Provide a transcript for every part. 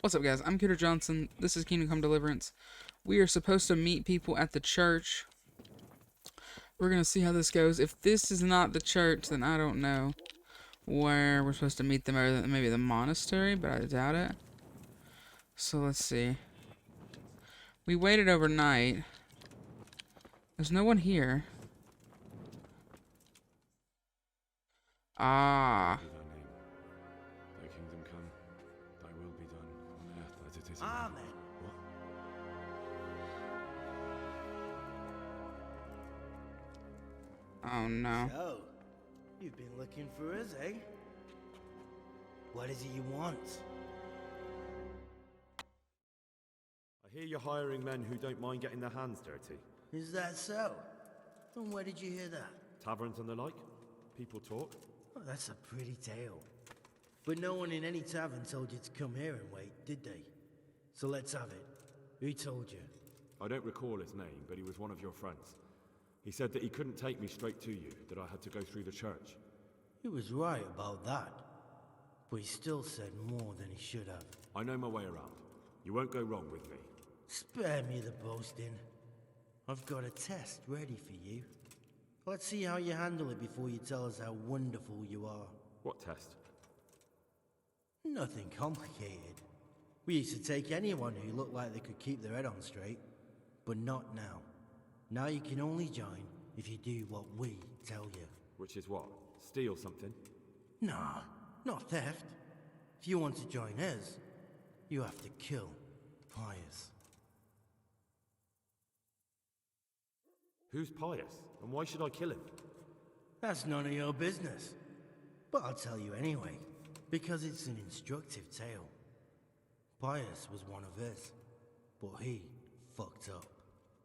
What's up, guys? I'm Kidder Johnson. This is Kingdom Come Deliverance. We are supposed to meet people at the church. We're gonna see how this goes. If this is not the church, then I don't know where we're supposed to meet them, or maybe the monastery, but I doubt it. So let's see. We waited overnight. There's no one here. Ah. Be thy name. Thy kingdom come, thy will be done, on earth as it is in Amen. heaven. What? Oh no. So, you've been looking for us, eh? What is it you want? I hear you're hiring men who don't mind getting their hands dirty. Is that so? And where did you hear that? Taverns and the like. People talk. Oh, that's a pretty tale. But no one in any tavern told you to come here and wait, did they? So let's have it. Who told you? I don't recall his name, but he was one of your friends. He said that he couldn't take me straight to you, that I had to go through the church. He was right about that. But he still said more than he should have. I know my way around. You won't go wrong with me. Spare me the boasting. I've got a test ready for you. Let's see how you handle it before you tell us how wonderful you are. What test? Nothing complicated. We used to take anyone who looked like they could keep their head on straight. But not now. Now you can only join if you do what we tell you. Which is what? Steal something? Nah, not theft. If you want to join us, you have to kill Pius. Who's Pius? And why should I kill him? That's none of your business. But I'll tell you anyway, because it's an instructive tale. Pius was one of us, but he fucked up.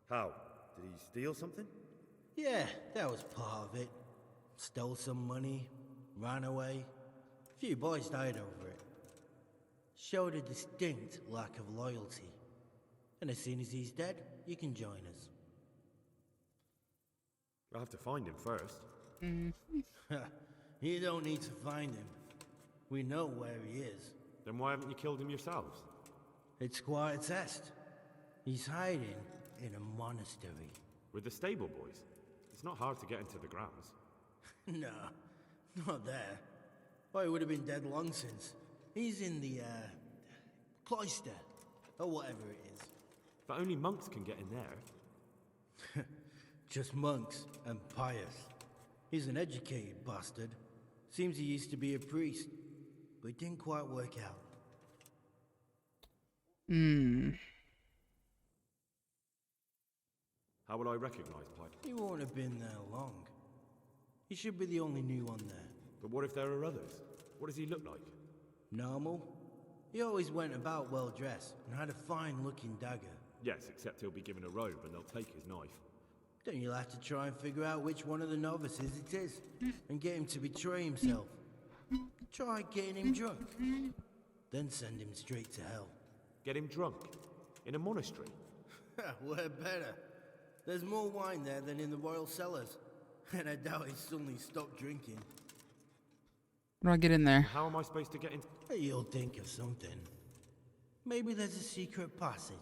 How? Did he steal something? Yeah, that was part of it. Stole some money, ran away. A few boys died over it. Showed a distinct lack of loyalty. And as soon as he's dead, you can join us. I'll have to find him first. You don't need to find him. We know where he is. Then why haven't you killed him yourselves? It's quite a test. He's hiding in a monastery. With the stable boys? It's not hard to get into the grounds. No, not there. Oh, he would have been dead long since. He's in the, cloister, or whatever it is. But only monks can get in there. Just monks and Pius. He's an educated bastard. Seems he used to be a priest, but it didn't quite work out. How will I recognize Pius? He won't have been there long. He should be the only new one there. But what if there are others? What does he look like? Normal? He always went about well dressed and had a fine looking dagger. Yes, except he'll be given a robe and they'll take his knife. Then you'll have to try and figure out which one of the novices it is, and get him to betray himself. Try getting him drunk, then send him straight to hell. Get him drunk? In a monastery? Where better? There's more wine there than in the royal cellars, and I doubt he suddenly stopped drinking. How do I get in there? How am I supposed to get in? You'll think of something. Maybe there's a secret passage.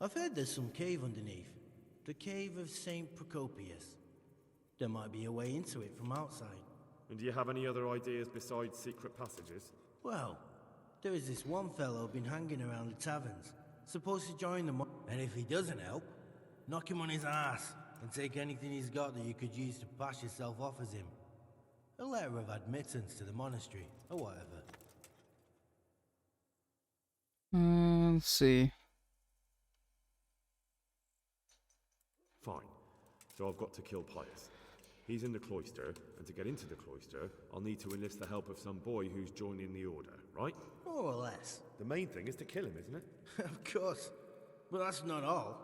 I've heard there's some cave underneath. The cave of St. Procopius. There might be a way into it from outside. And do you have any other ideas besides secret passages? Well, there is this one fellow been hanging around the taverns, supposed to join them, and if he doesn't help, knock him on his ass and take anything he's got that you could use to pass yourself off as him. A letter of admittance to the monastery, or whatever. Let's see. Fine. So I've got to kill Pius. He's in the cloister, and to get into the cloister, I'll need to enlist the help of some boy who's joining the order, right? More or less. The main thing is to kill him, isn't it? Of course. But that's not all.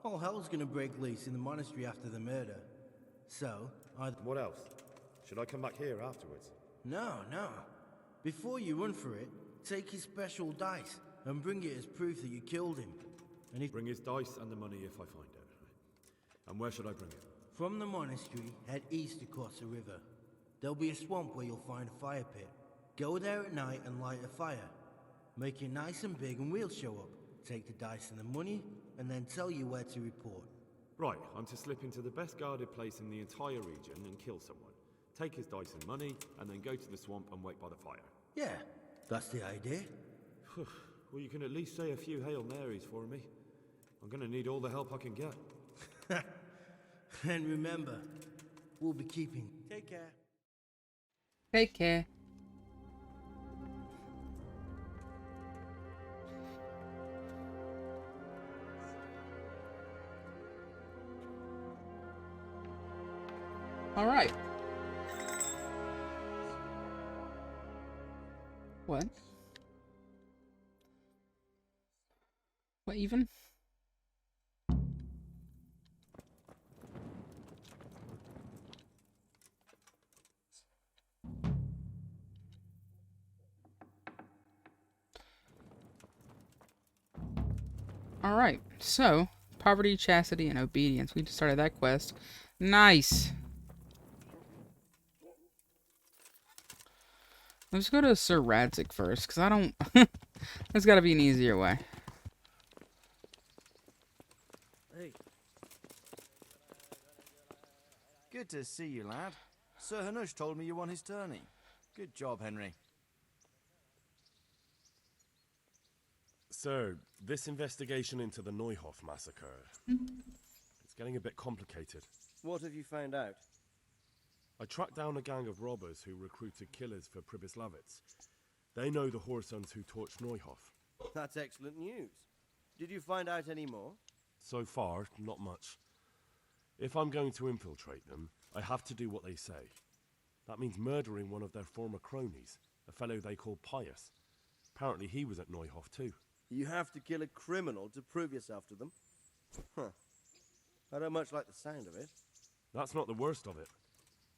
All hell's gonna break loose in the monastery after the murder. So, What else? Should I come back here afterwards? No. Before you run for it, take his special dice and bring it as proof that you killed him. And if Bring his dice and the money if I find it. And where should I bring it? from the monastery, head east across the river. There'll be a swamp where you'll find a fire pit. Go there at night and light a fire. Make it nice and big and we'll show up. Take the dice and the money, and then tell you where to report. Right, I'm to slip into the best guarded place in the entire region and kill someone. Take his dice and money, and then go to the swamp and wait by the fire. Yeah, that's the idea. Well, you can at least say a few Hail Marys for me. I'm gonna need all the help I can get. And remember, we'll be keeping. Take care. Take care. All right. What? What even? All right. So, poverty, chastity, and obedience. We just started that quest. Nice. Let's go to Sir Radzik first, because I don't... There's got to be an easier way. Hey. Good to see you, lad. Sir Hanush told me you won his tourney. Good job, Henry. Sir, this investigation into the Neuhoff massacre... it's getting a bit complicated. What have you found out? I tracked down a gang of robbers who recruited killers for Pribyslavitz. They know the Horsons who torched Neuhoff. That's excellent news. Did you find out any more? So far, not much. If I'm going to infiltrate them, I have to do what they say. That means murdering one of their former cronies, a fellow they call Pius. Apparently he was at Neuhoff too. You have to kill a criminal to prove yourself to them? Huh. I don't much like the sound of it. That's not the worst of it.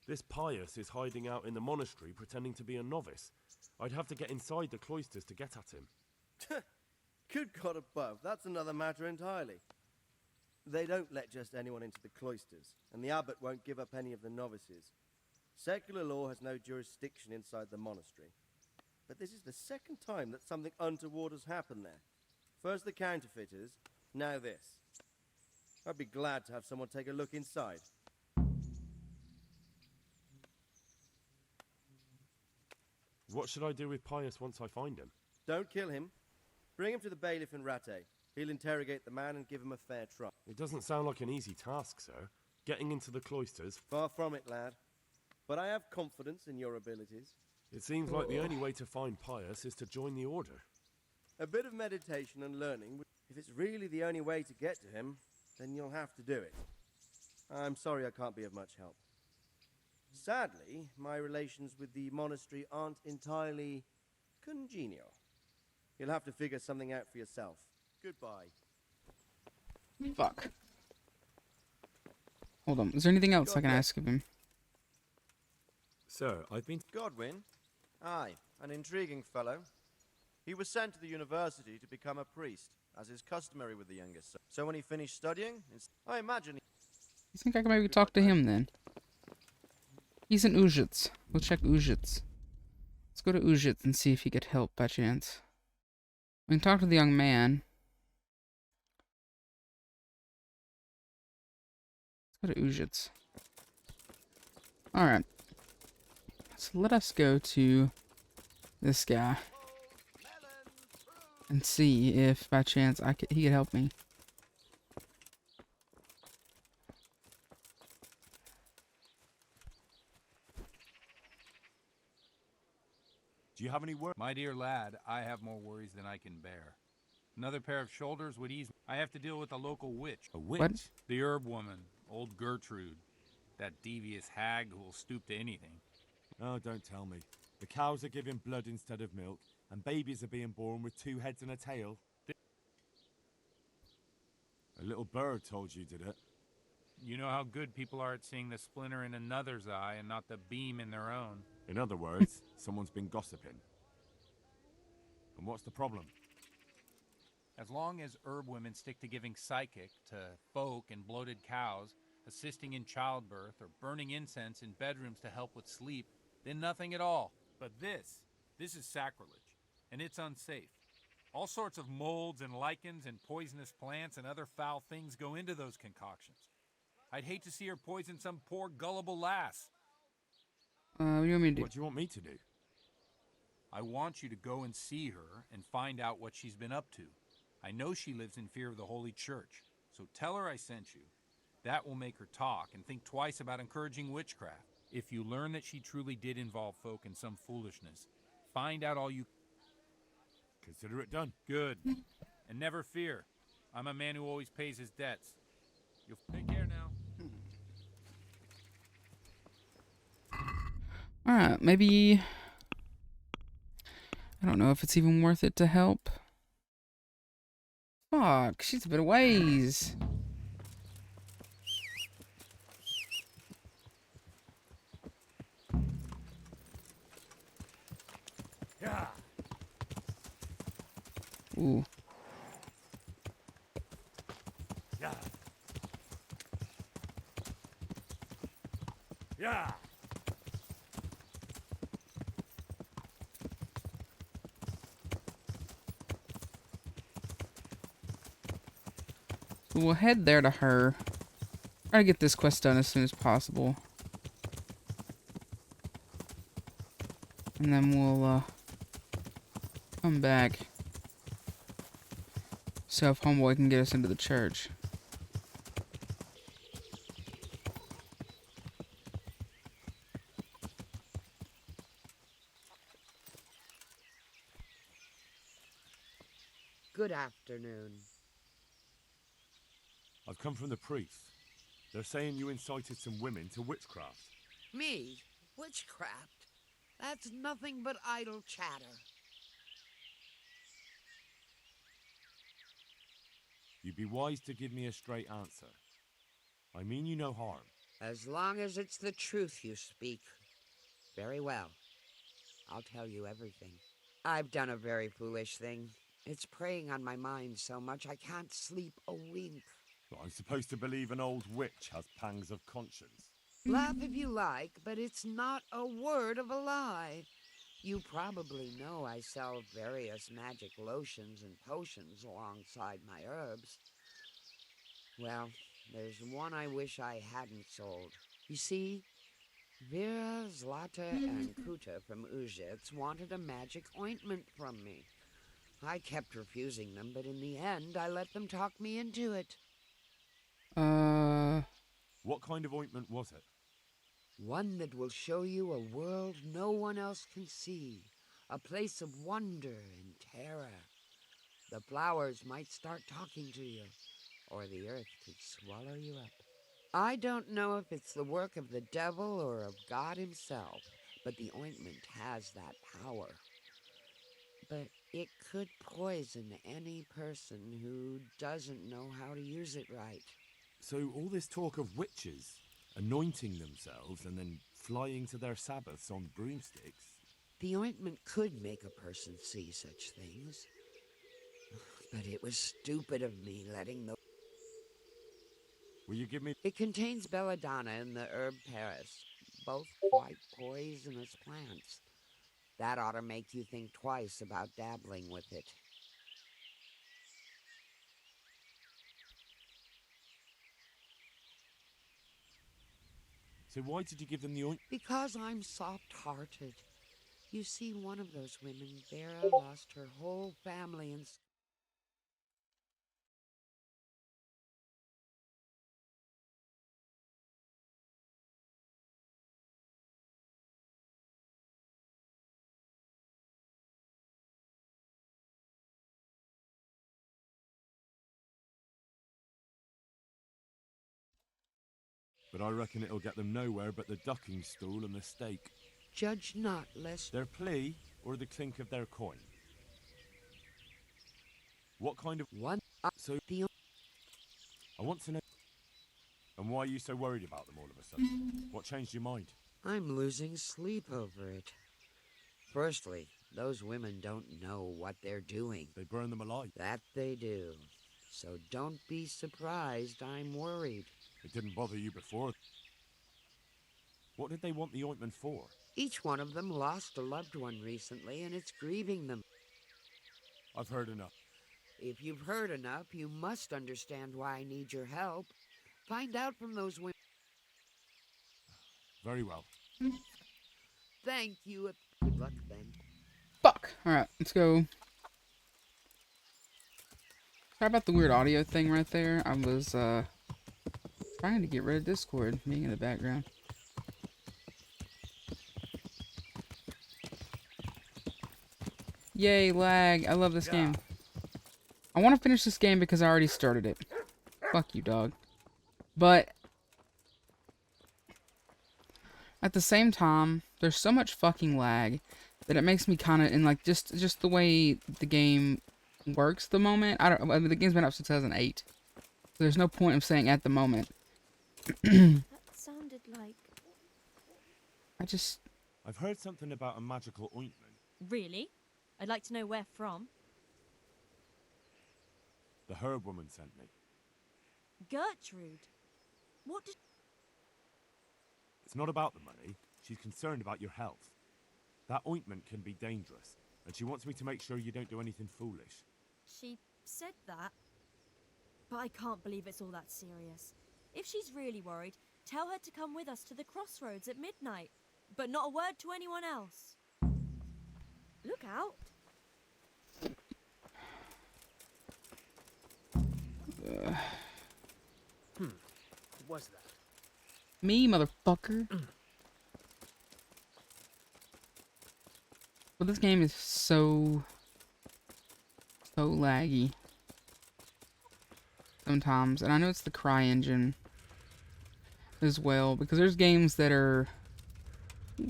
This Pius is hiding out in the monastery pretending to be a novice. I'd have to get inside the cloisters to get at him. Good God above, that's another matter entirely. They don't let just anyone into the cloisters, and the abbot won't give up any of the novices. Secular law has no jurisdiction inside the monastery. But this is the second time that something untoward has happened there. First the counterfeiters, now this. I'd be glad to have someone take a look inside. What should I do with Pius once I find him? Don't kill him. Bring him to the bailiff in Rattay. He'll interrogate the man and give him a fair trial. It doesn't sound like an easy task, sir. Getting into the cloisters. Far from it, lad. But I have confidence in your abilities. It seems like the only way to find Pius is to join the order. A bit of meditation and learning. If it's really the only way to get to him, then you'll have to do it. I'm sorry I can't be of much help. Sadly, my relations with the monastery aren't entirely congenial. You'll have to figure something out for yourself. Goodbye. Fuck. Hold on. Is there anything else I can ask of him? Sir, I've been... Godwin? Aye, an intriguing fellow. He was sent to the university to become a priest, as is customary with the youngest son. So when he finished studying, I imagine You think I can maybe talk to him then? He's in Uzhitz. We'll check Uzhitz. Let's go to Uzhitz and see if he could help by chance. We can talk to the young man. Let's go to Uzhitz. Alright. So let us go to this guy. And see if by chance he could help me. Do you have any work? My dear lad, I have more worries than I can bear. Another pair of shoulders would ease me. I have to deal with a local witch. A witch? What? The herb woman, old Gertrude. That devious hag who will stoop to anything. Oh, don't tell me. The cows are giving blood instead of milk, and babies are being born with 2 heads and a tail. A little bird told you, did it? You know how good people are at seeing the splinter in another's eye and not the beam in their own. In other words, someone's been gossiping. And what's the problem? As long as herb women stick to giving psychic to folk and bloated cows, assisting in childbirth, or burning incense in bedrooms to help with sleep, then nothing at all. But this is sacrilege, and it's unsafe. All sorts of molds and lichens and poisonous plants and other foul things go into those concoctions. I'd hate to see her poison some poor gullible lass. What do you want me to do? What do you want me to do? I want you to go and see her and find out what she's been up to. I know she lives in fear of the Holy Church, so tell her I sent you. That will make her talk and think twice about encouraging witchcraft. If you learn that she truly did involve folk in some foolishness, find out all you... Consider it done. Good. And never fear. I'm a man who always pays his debts. You'll take care now. Alright, maybe... I don't know if it's even worth it to help. Fuck, she's a bit of ways. Yeah. Ooh. Yeah. Yeah. We'll head there to her. Try to get this quest done as soon as possible. And then we'll, come back. So if Homeboy can get us into the church. Good afternoon. I've come from the priest. They're saying you incited some women to witchcraft. Me? Witchcraft? That's nothing but idle chatter. You'd be wise to give me a straight answer. I mean you no harm. As long as it's the truth you speak. Very well. I'll tell you everything. I've done a very foolish thing. It's preying on my mind so much I can't sleep a wink. I'm supposed to believe an old witch has pangs of conscience. Laugh if you like, but it's not a word of a lie. You probably know I sell various magic lotions and potions alongside my herbs. Well, there's one I wish I hadn't sold. You see, Vera, Zlata, and Kuta from Uzhitz wanted a magic ointment from me. I kept refusing them, but in the end, I let them talk me into it. What kind of ointment was it? One that will show you a world no one else can see. A place of wonder and terror. The flowers might start talking to you, or the earth could swallow you up. I don't know if it's the work of the devil or of God himself, but the ointment has that power. But it could poison any person who doesn't know how to use it right. So all this talk of witches anointing themselves and then flying to their sabbaths on broomsticks. The ointment could make a person see such things. But it was stupid of me letting the... Will you give me... It contains belladonna and the herb Paris, both quite poisonous plants. That ought to make you think twice about dabbling with it. So why did you give them the ointment? Because I'm soft-hearted. You see, one of those women, Vera, lost her whole family and... But I reckon it'll get them nowhere but the ducking stool and the stake. Judge not, lest... Their plea or the clink of their coin? What kind of... One... So... the... I want to know... And why are you so worried about them all of a sudden? What changed your mind? I'm losing sleep over it. Firstly, those women don't know what they're doing. They burn them alive. That they do. So don't be surprised I'm worried. It didn't bother you before. What did they want the ointment for? Each one of them lost a loved one recently, and it's grieving them. I've heard enough. If you've heard enough, you must understand why I need your help. Find out from those women. Very well. Thank you. Good luck then. Fuck. Alright, let's go. Sorry about the weird audio thing right there. I was, trying to get rid of Discord being in the background. Yay, lag. I love this game. I want to finish this game because I already started it. Fuck you, dog. But at the same time, there's so much fucking lag that it makes me kind of, and like just the way the game works at the moment. I mean, the game's been up since 2008. So there's no point of saying at the moment. That sounded like... I've heard something about a magical ointment. Really? I'd like to know where from. The herb woman sent me. Gertrude. What did... It's not about the money. She's concerned about your health. That ointment can be dangerous, and she wants me to make sure you don't do anything foolish. She said that? But I can't believe it's all that serious. If she's really worried, tell her to come with us to the crossroads at midnight. But not a word to anyone else. Look out. What was that? Me, motherfucker. But this game is so laggy sometimes, and I know it's the Cry engine as well, because there's games that are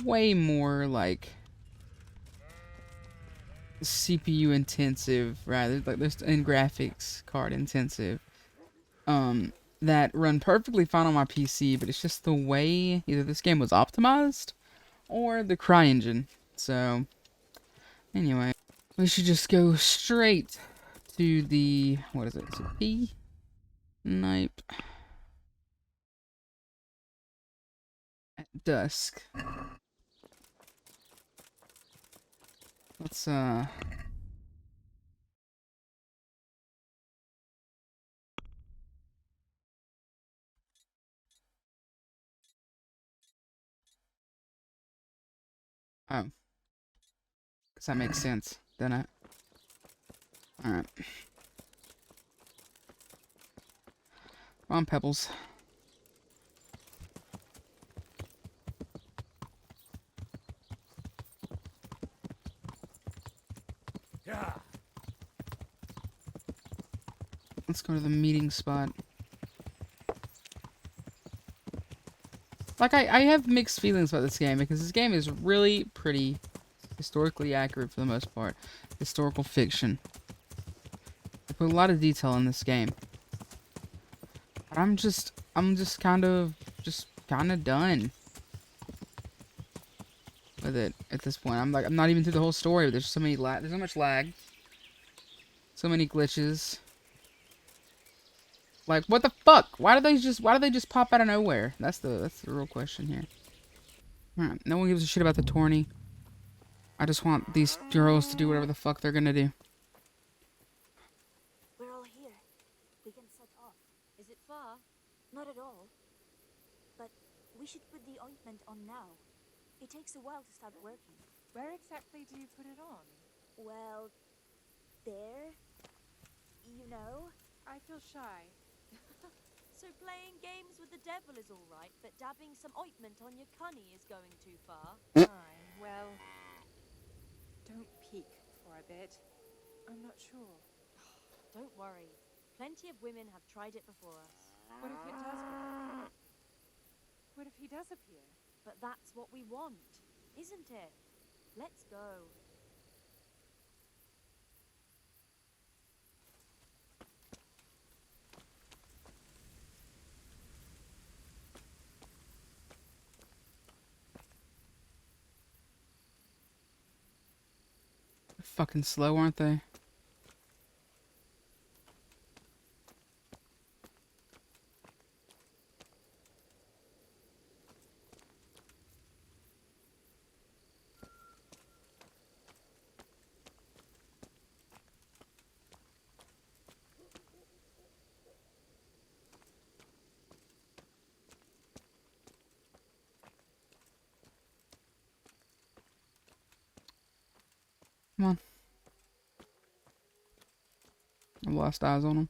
way more like CPU intensive, rather like there's and graphics card intensive, that run perfectly fine on my PC, but it's just the way either this game was optimized or the Cry engine. So anyway, we should just go straight to the, what is it? Is it P? Night. At dusk. Let's, oh. Because that makes sense, doesn't it? Alright. Come on, Pebbles. Yeah. Let's go to the meeting spot. Like, I have mixed feelings about this game, because this game is really pretty historically accurate for the most part. Historical fiction. They put a lot of detail in this game. But I'm just kind of done with it at this point. I'm not even through the whole story. There's so many there's so much lag. So many glitches. Like, what the fuck? Why do they just pop out of nowhere? That's the real question here. Alright, no one gives a shit about the tourney. I just want these girls to do whatever the fuck they're gonna do. We're all here. We can set off. Is it far? Not at all. But we should put the ointment on now. It takes a while to start working. Where exactly do you put it on? Well, there. You know. I feel shy. So playing games with the devil is all right, but dabbing some ointment on your cunny is going too far. Fine. Well, don't peek for a bit. I'm not sure. Don't worry. Plenty of women have tried it before us. What if it does work? What if he does appear? But that's what we want, isn't it? Let's go. Fucking slow, aren't they? Come on. I've lost eyes on him.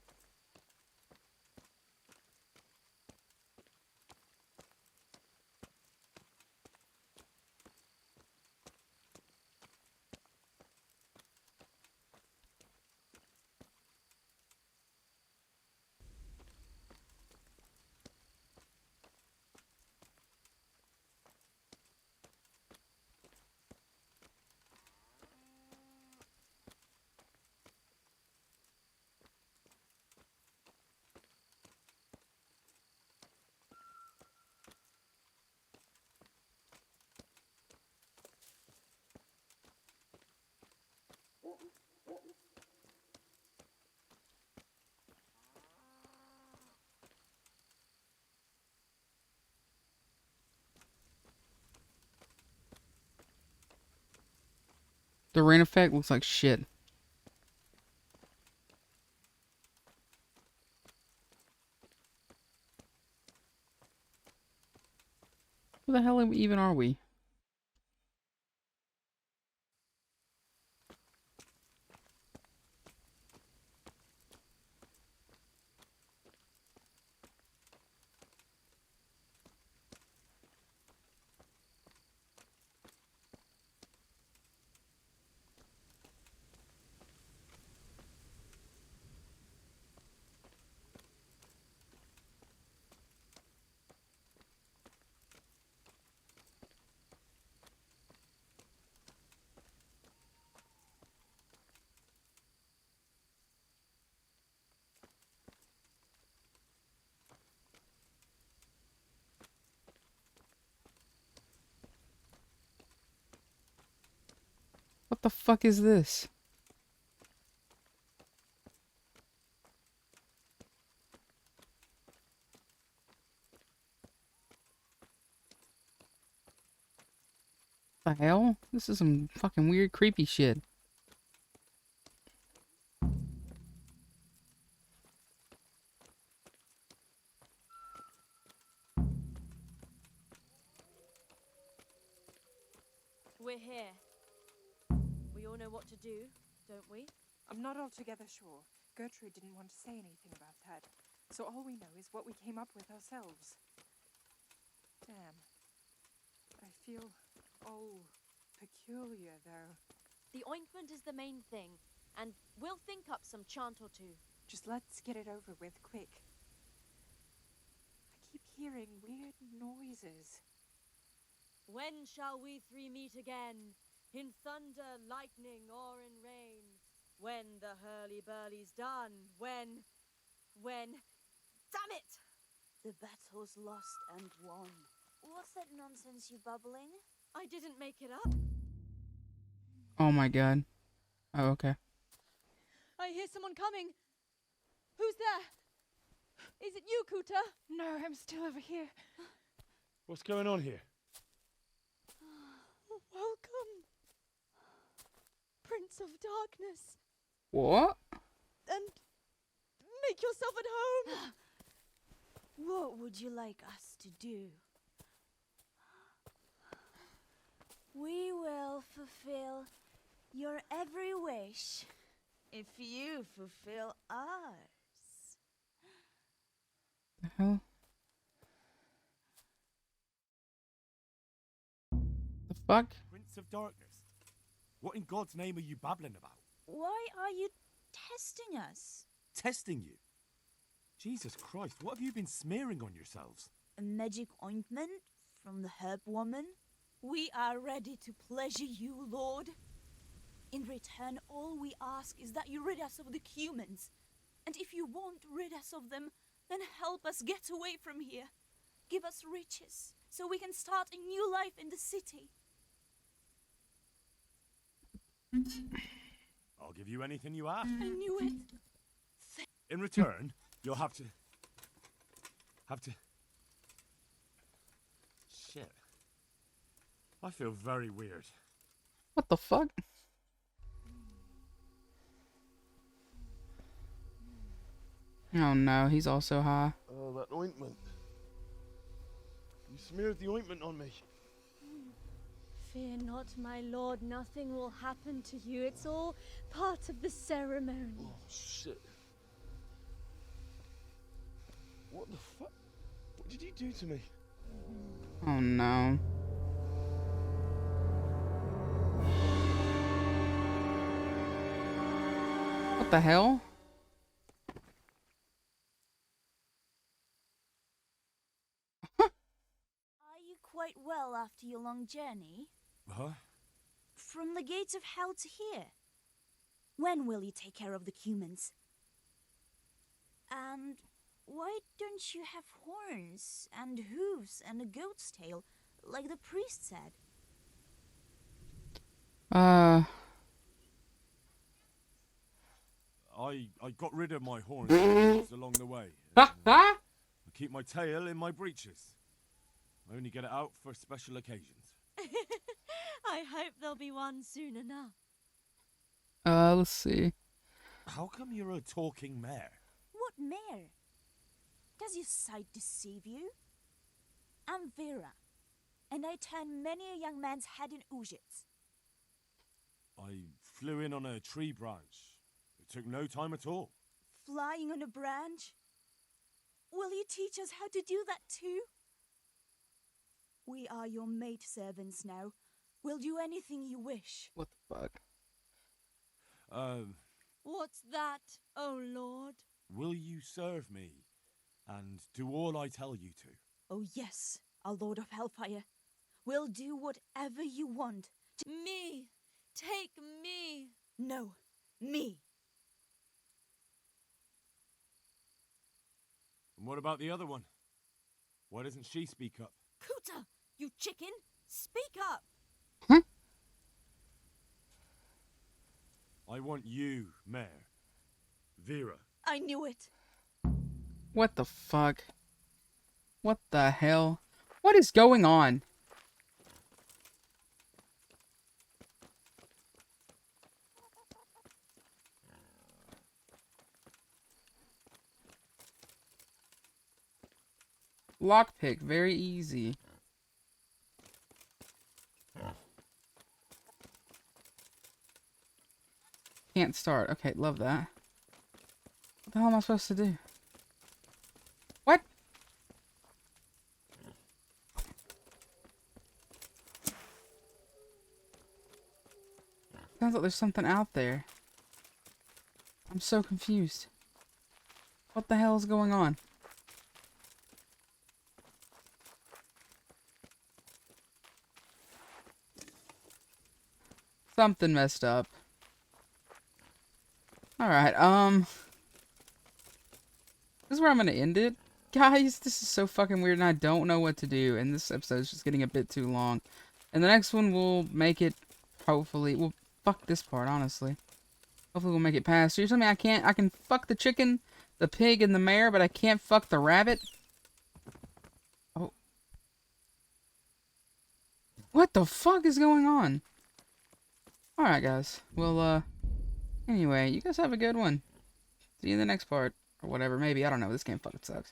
The rain effect looks like shit. Who the hell even are we? What the fuck is this? The hell? This is some fucking weird, creepy shit. We're here. We all know what to do, don't we? I'm not altogether sure. Gertrude didn't want to say anything about that. So all we know is what we came up with ourselves. Damn. I feel peculiar, though. The ointment is the main thing, and we'll think up some chant or two. Just let's get it over with, quick. I keep hearing weird noises. When shall we three meet again? In thunder, lightning, or in rain? When the hurly-burly's done? When... Damn it! The battle's lost and won. What's that nonsense you bubbling? I didn't make it up. Oh my god. Oh, okay. I hear someone coming. Who's there? Is it you, Kuta? No, I'm still over here. What's going on here? Welcome, Prince of Darkness. What? And make yourself at home. What would you like us to do? We will fulfill your every wish if you fulfill ours. The hell? The fuck? Prince of Darkness. What in God's name are you babbling about? Why are you testing us? Testing you? Jesus Christ, what have you been smearing on yourselves? A magic ointment from the herb woman? We are ready to pleasure you, Lord. In return, all we ask is that you rid us of the humans. And if you won't rid us of them, then help us get away from here. Give us riches, so we can start a new life in the city. I'll give you anything you ask. I knew it. In return, you'll have to... Shit. I feel very weird. What the fuck? Oh no, he's also high. Oh, that ointment. You smeared the ointment on me. Fear not, my lord. Nothing will happen to you. It's all part of the ceremony. Oh, shit. What the fuck? What did you do to me? Oh no. What the hell? Are you quite well after your long journey? Huh? From the gates of hell to here? When will you take care of the humans? And why don't you have horns and hooves and a goat's tail, like the priest said? I got rid of my horns and hooves along the way. I keep my tail in my breeches. I only get it out for special occasions. I hope there'll be one soon enough. Let's see. How come you're a talking mare? What mare? Does your sight deceive you? I'm Vera, and I turn many a young man's head in Uzhitz. I flew in on a tree branch. It took no time at all. Flying on a branch? Will you teach us how to do that too? We are your maid servants now. We'll do anything you wish. What the fuck? What's that, oh lord? Will you serve me and do all I tell you to? Oh yes, our Lord of Hellfire. We'll do whatever you want. Me! Take me! No, me. And what about the other one? Why doesn't she speak up? Kuta, you chicken! Speak up! I want you, Mare. Vera. I knew it. What the fuck? What the hell? What is going on? Lockpick, very easy. Can't start. Okay, love that. What the hell am I supposed to do? What? Sounds like there's something out there. I'm so confused. What the hell is going on? Something messed up. Alright, this is where I'm gonna end it. Guys, this is so fucking weird and I don't know what to do. And this episode is just getting a bit too long. And the next one will make it, hopefully, well, fuck this part, honestly. Hopefully we'll make it past. So you're telling me I can fuck the chicken, the pig, and the mare, but I can't fuck the rabbit? Oh. What the fuck is going on? Alright, guys. Well, anyway, you guys have a good one. See you in the next part. Or whatever, maybe. I don't know. This game fucking sucks.